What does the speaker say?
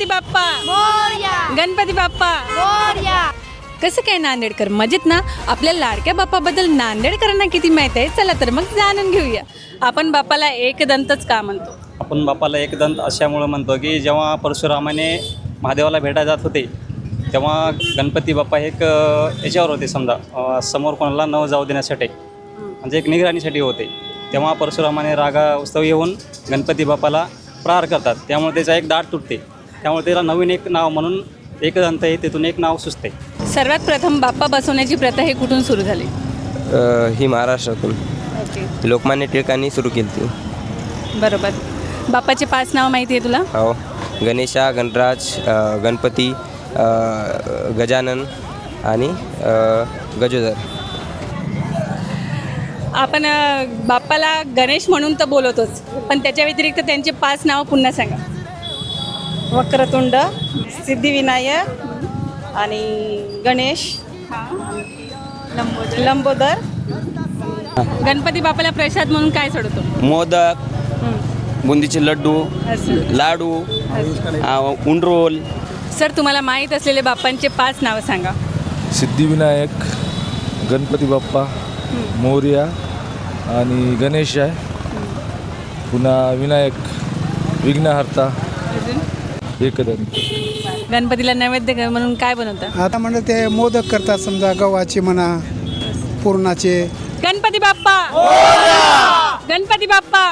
बाप्पा मोरया गणपती बाप्पा मोरया. कसं काय नांदेडकर मजेत ना. आपल्या लाडक्या बाप्पाबद्दल नांदेडकरांना किती माहिती आहे, चला तर मग जाणून घेऊया. आपण बाप्पाला एकदंतच का म्हणतो? आपण बाप्पाला एकदंत अशामुळं म्हणतो की जेव्हा परशुरामाने महादेवाला भेटायला जात होते तेव्हा गणपती बाप्पा एक याच्यावर होते, समजा समोर कोणाला न जाऊ देण्यासाठी, म्हणजे एक निगराणीसाठी होते. तेव्हा परशुरामाने रागा उत्सव येऊन गणपती बाप्पाला प्रहार करतात, त्यामुळे त्याचा एक दाट तुटते. त्यामुळे त्याला नवीन एक नाव म्हणून एकदंत आहे, तिथून एक नाव सुचते. सर्वात प्रथम बाप्पा बसवण्याची प्रथा ही कुठून सुरू झाली? ही महाराष्ट्रातून ओके, लोकमान्य टिळकांनी सुरू केली ती. बरोबर. बाप्पाचे 5 नाव माहिती आहे तुला? हो, गणेशा, गणराज, गणपती, गजानन आणि गजोदर. आपण बाप्पाला गणेश म्हणून तर बोलवतोच, पण त्याच्या व्यतिरिक्त त्यांचे 5 नाव पुन्हा सांगा. वक्रतुंड, सिद्धिविनायक आणि गणेश, लंबोदर. गणपती बाप्पाला प्रसाद म्हणून काय चढवतो? मोदक, बुंदीचे लड्डू, असं. लाडू, उंडरोल. सर, तुम्हाला माहीत असलेले बाप्पांचे 5 नावं सांगा. सिद्धिविनायक, गणपती बाप्पा, मोरया आणि गणेश आहे. पुन्हा विनायक, विघ्नहर्ता, एकदंत. गणपतीला नैवेद्य म्हणून काय बनवतं? आता म्हणजे ते मोदक करतात, समजा गव्हाचे म्हणा, पुरणाचे. गणपती बाप्पा गणपती बाप्पा